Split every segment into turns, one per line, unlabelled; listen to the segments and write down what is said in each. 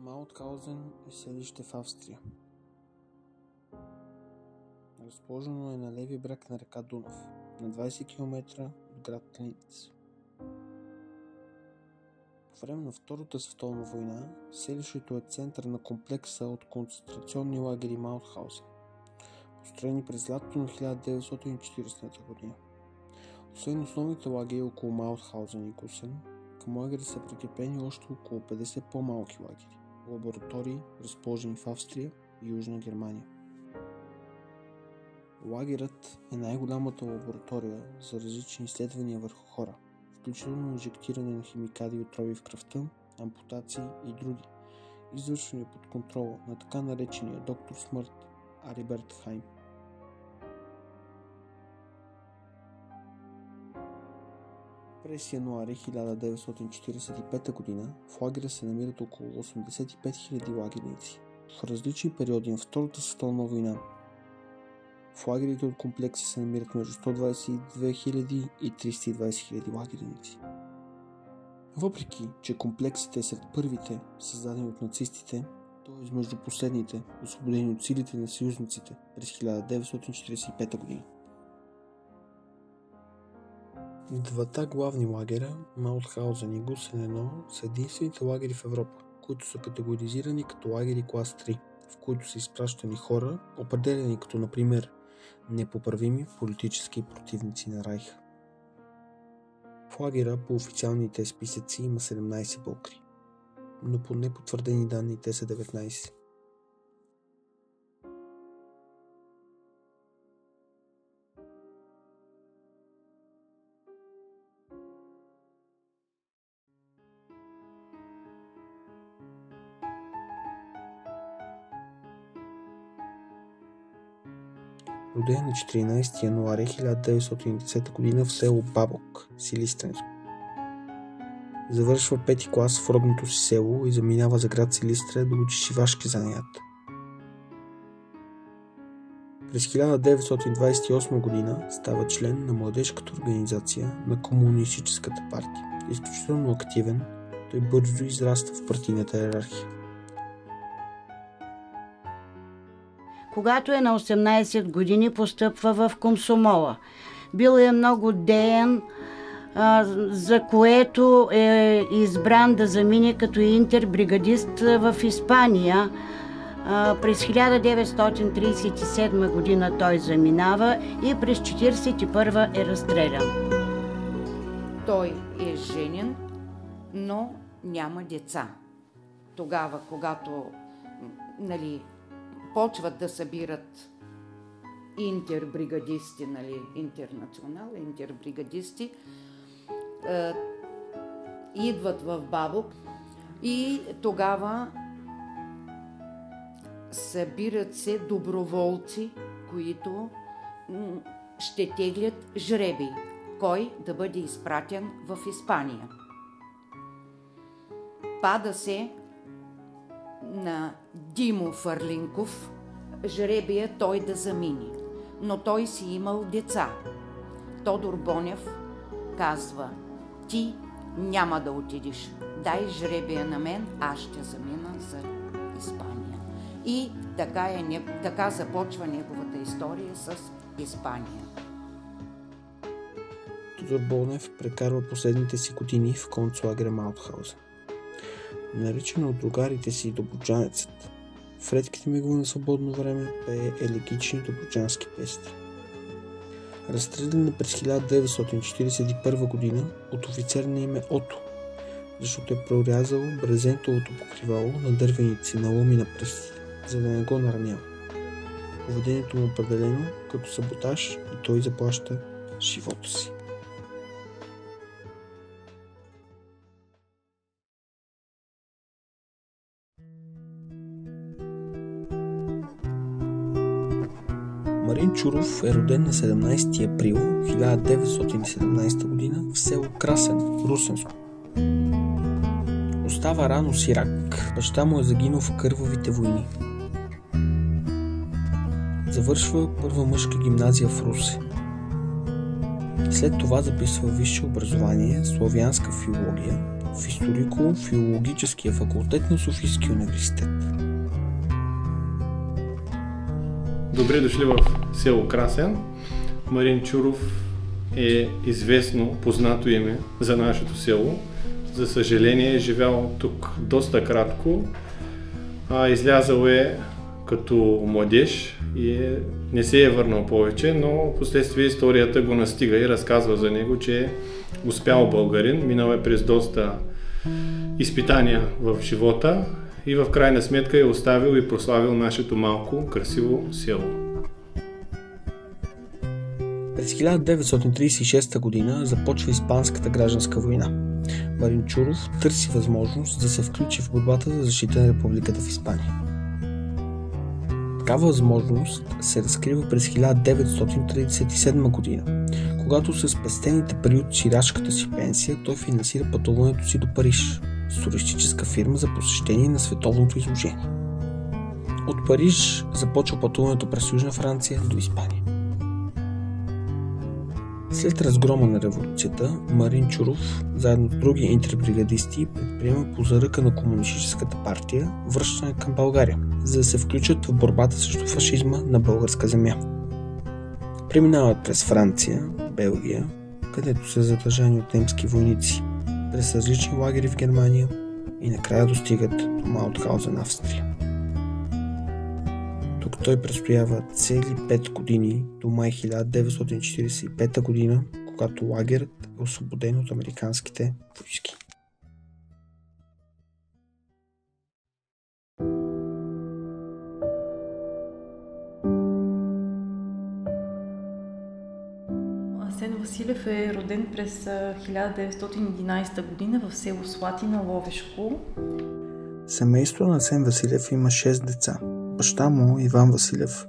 Маутхаузен е селище в Австрия. Разположено е на леви бряг на река Дунав, на 20 км от град Линц. По време на Втората световна война селището е център на комплекса от концентрационни лагери Маутхаузен, построени през лятото на 1940 година. Освен основните лагери около Маутхаузен и Гусен, към лагери са прикрепени още около 50 по-малки лагери, лаборатории, разположени в Австрия и Южна Германия. Лагерът е най-голямата лаборатория за различни изследвания върху хора, включително инжектиране на химикали и отрови в кръвта, ампутации и други, извършвани под контрола на така наречения доктор смърт Ариберт Хайм. През януари 1945 г. в лагера се намират около 85 000 лагерници. В различни периоди на Втората световна война в лагерите от комплекса се намират между 122 000 и 320 000 лагерници. Въпреки, че комплексът е сред първите, създадени от нацистите, т.е. между последните, освободени от силите на съюзниците през 1945 година. Двата главни лагера, Маутхаузен и Гусен 1, са единствените лагери в Европа, които са категоризирани като лагери клас 3, в които са изпращани хора, определени като, например, непоправими политически противници на Райха. В лагера по официалните списъци има 17 българи, но по непотвърдени данни те са 19. Роден на 14 януари 1910 г. в село Бабок, Силистренско. Завършва 5-ти клас в родното си село и заминава за град Силистра да учи шивашки занаят. През 1928 г. става член на младежката организация на Комунистическата партия. Изключително активен, той бързо израства в партийната иерархия.
Когато е на 18 години, постъпва в комсомола. Бил е много деян, за което е избран да замине като интербригадист в Испания. През 1937 година той заминава и през 1941 е разстрелян.
Той е женен, но няма деца. Тогава, когато почват да събират интербригадисти, интернационал, интербригадисти, идват в Бабок и тогава събират се доброволци, които ще теглят жребий, кой да бъде изпратен в Испания. Пада се на Димо Фърлинков жребия той да замини, но той си имал деца. Тодор Бонев казва: ти няма да отидеш, дай жребия на мен, аз ще замина за Испания. И така започва неговата история с Испания.
Тодор Бонев прекарва последните си години в концлагера Маутхаузен. Наричан от другарите си добруджанецът, в редките мигове на свободно време пее елегични добруджански песни. Разстрелян през 1941 година от офицер на име Ото, защото е прорязал брезентовото покривало на дървеници на ломи на пръстите, за да не го наранява. Поведението му определено като саботаж и той заплаща живота си. Марин Чуров е роден на 17 април 1917 г. в село Красен, Русенско. Остава рано сирак, баща му е загинал в кървавите войни. Завършва първа мъжка гимназия в Русе. След това записва висше образование, славянска филология в историко-филологическия факултет на Софийския университет.
Добре дошли в село Красен. Марин Чуров е известно, познато име за нашето село. За съжаление е живял тук доста кратко. Излязъл е като младеж и не се е върнал повече, но последствие историята го настига и разказва за него, че е успял българин, минал е през доста изпитания в живота и в крайна сметка е оставил и прославил нашето малко, красиво село.
През 1936 година започва Испанската гражданска война. Марин Чуров търси възможност да се включи в борбата за защита на републиката в Испания. Такава възможност се разкрива през 1937 година, когато с спестените пари от сирачката си пенсия той финансира пътуването си до Париж с туристическа фирма за посещение на световното изложение. От Париж започва пътуването през Южна Франция до Испания. След разгрома на революцията, Марин Чуров, заедно с други интербригадисти, предприема по заръка на Комунистическата партия връщане към България, за да се включат в борбата срещу фашизма на българска земя. Преминават през Франция, Белгия, където са задържани от немски войници, през различни лагери в Германия и накрая достигат до Маутхаузен, Австрия. Тук той престоява цели 5 години до май 1945 година, когато лагерът е освободен от американските войски.
Асен Василев е роден през 1911 година в село Слатина, Ловешко.
Семейството на Асен Василев има 6 деца. Баща му, Иван Василев,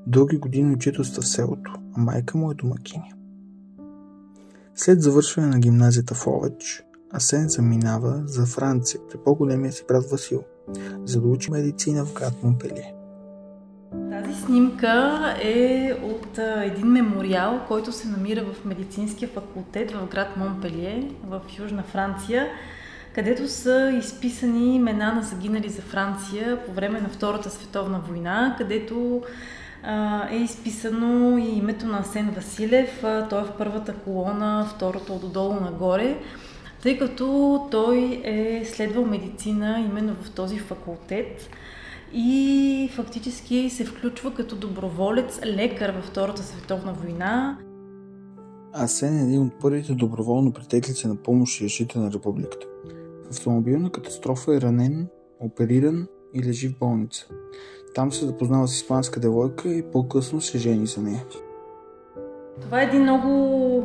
дълги години учителства в селото, а майка му е домакиня. След завършване на гимназията в Ловеч, Асен заминава за Франция при по-големия си брат Васил, за да учи медицина в град Монпелие.
Тази снимка е от един мемориал, който се намира в медицинския факултет в град Монпелие, в Южна Франция, където са изписани имена на загинали за Франция по време на Втората световна война, където е изписано и името на Асен Василев. Той е в първата колона, втората отдолу нагоре, тъй като той е следвал медицина именно в този факултет и фактически се включва като доброволец лекар във Втората световна война.
Асен е един от първите доброволно притеклици на помощ и защита на републиката. В автомобилна катастрофа е ранен, опериран и лежи в болница. Там се запознава с испанска девойка и по-късно се жени за нея.
Това е един много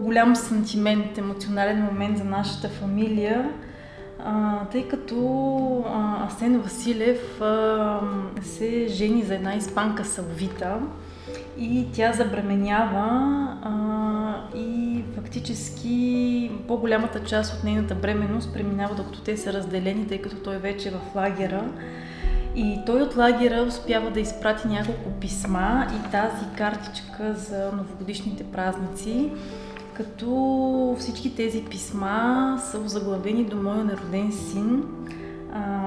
голям сантимент, емоционален момент за нашата фамилия, тъй като Асен Василев се жени за една испанка Салвита и тя забременява и фактически по-голямата част от нейната бременност преминава докато те са разделени, тъй като той вече е в лагера. И той от лагера успява да изпрати няколко писма и тази картичка за новогодишните празници, като всички тези писма са озаглавени до моя нероден син.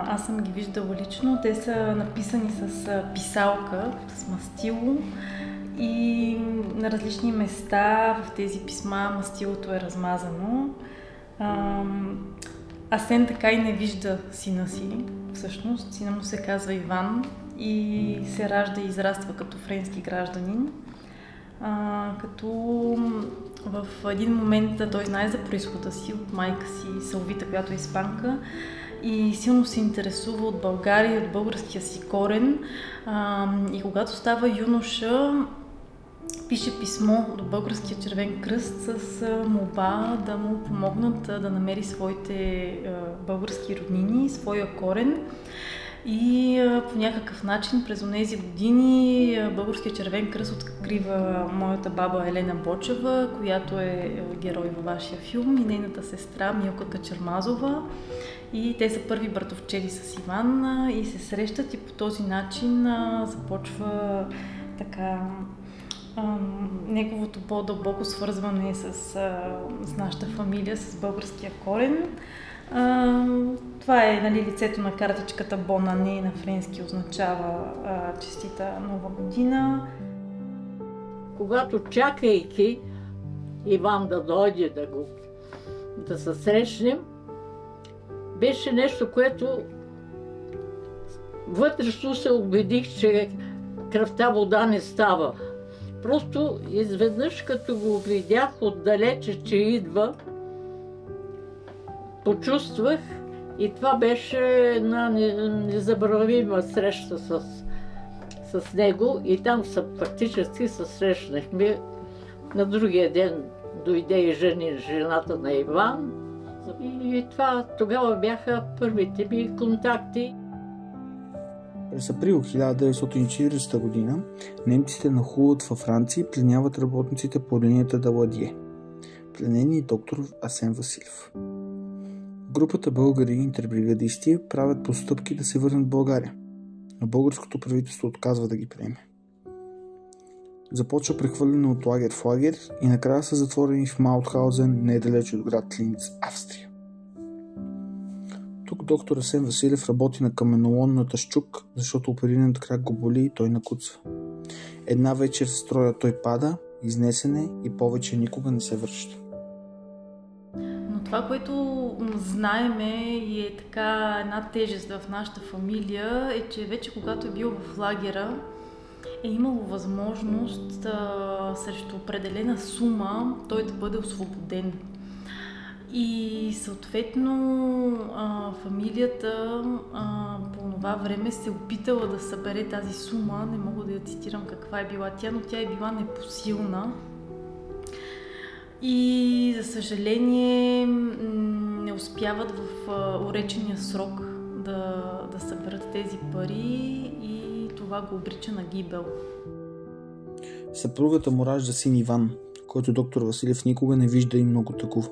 Аз съм ги виждала лично. Те са написани с писалка, с мастило и на различни места в тези писма мастилото е размазано. Асен така и не вижда сина си. Всъщност, сина му се казва Иван и се ражда и израства като френски гражданин. Като в един момент той знае за произхода си от майка си Салвита, която е испанка, и силно се интересува от България и от българския си корен. И когато става юноша, пише писмо до Българския червен кръст с молба да му помогнат да намери своите български роднини, своя корен. И по някакъв начин през онези години Българския червен кръст открива моята баба Елена Бочева, която е герой във вашия филм, и нейната сестра Милка Качермазова. И те са първи братовчеди с Иван и се срещат, и по този начин започва така неговото по-дълбоко свързване с нашата фамилия, с българския корен. Това е, нали, лицето на картичката Бонане на френски означава честита нова година.
Когато чакайки Иван да дойде да се срещнем, беше нещо, което вътрешно се убедих, че кръвта вода не става. Просто изведнъж, като го видях отдалече, че идва, почувствах и това беше една незабравима среща с него и там фактически се срещнахме. На другия ден дойде и жената на Иван и това тогава бяха първите ми контакти.
През април 1940 г. немците нахлуват във Франция и пленяват работниците по линията Даладие. Пленени е доктор Асен Василев. Групата българи и интербригадисти правят постъпки да се върнат в България, но българското правителство отказва да ги приеме. Започва прехвърляне от лагер в лагер и накрая са затворени в Маутхаузен, недалеч от град Линц, Австрия. Тук доктор Асен Василев работи на каменолом на Тъщук, защото оперираният крак го боли и той накуцва. Една вечер в строя той пада, изнесен е и повече никога не се връща.
Но това, което знаеме и е така една тежест в нашата фамилия, е, че вече когато е бил в лагера, е имало възможност срещу определена сума той да бъде освободен. И съответно фамилията по това време се опитала да събере тази сума, не мога да я цитирам каква е била тя, но тя е била непосилна. И за съжаление не успяват в уречения срок да съберат тези пари и това го обрича на гибел.
Съпругата му ражда син Иван, който доктор Василев никога не вижда и много такова.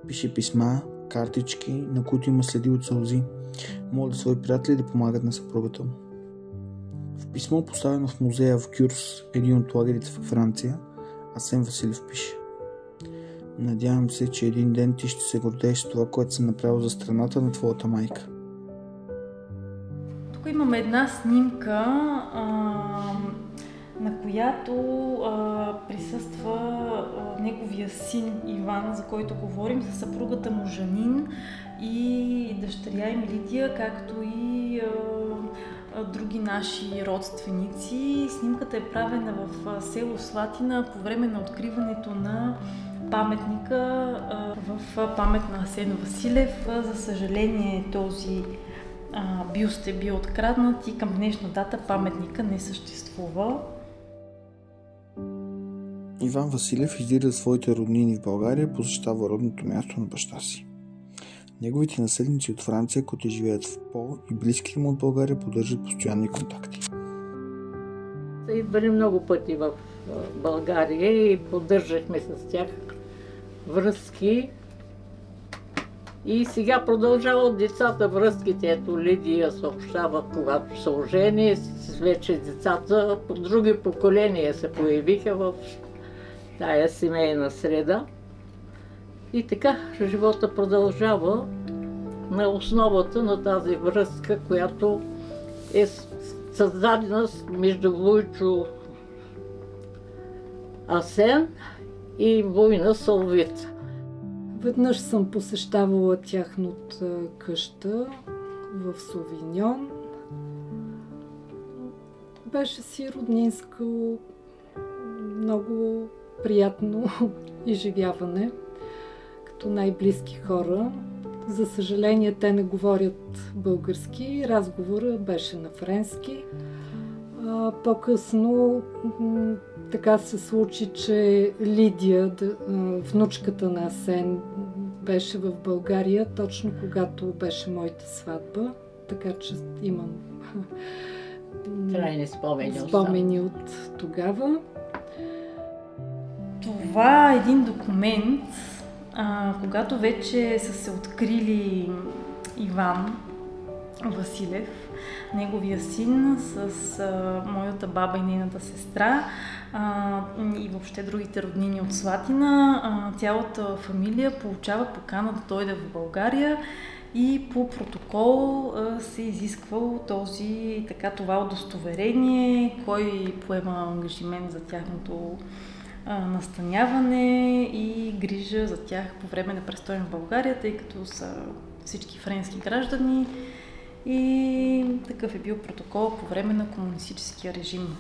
Пише писма, картички, на които има следи от сълзи. Моля свои приятели да помагат на съпругата му. В писмо, поставено в музея в Кюрс, един от лагерите във Франция, Асен Василев пише: "Надявам се, че един ден ти ще се гордееш с това, което съм направил за страната на твоята майка."
Тук имаме една снимка, на която присъства неговия син Иван, за който говорим, за съпругата му Жанин и дъщеря им Лидия, както и други наши родственици. Снимката е правена в село Слатина по време на откриването на паметника в памет на Асен Василев. За съжаление този бюст е бил откраднат и към днешна дата паметника не съществува.
Иван Василев издира своите роднини в България и посещава родното място на баща си. Неговите наследници от Франция, които живеят в Пол и близките му от България, поддържат постоянни контакти.
Идвали много пъти в България и поддържахме с тях връзки. И сега продължават децата връзките. Ето Лидия съобщава, когато се ожени, вече децата по други поколения се появиха в тая семейна среда. И така живота продължава на основата на тази връзка, която е създадена между Войчо Асен и Война Салвица.
Веднъж съм посещавала тяхната къща в Совиньон. Беше си роднинско, много приятно изживяване, като най-близки хора. За съжаление, те не говорят български, разговорът беше на френски. По-късно така се случи, че Лидия, внучката на Асен, беше в България, точно когато беше моята сватба, така че имам
трайни
спомени от тогава.
Това е един документ, когато вече са се открили Иван Василев, неговия син, с моята баба и нейната сестра и въобще другите роднини от Слатина. Цялата фамилия получава покана да дойде в България и по протокол се изисквал това удостоверение, кой поема ангажимент за тяхното настаняване и грижа за тях по време на престой в България, тъй като са всички френски граждани и такъв е бил протокол по време на комунистическия режим.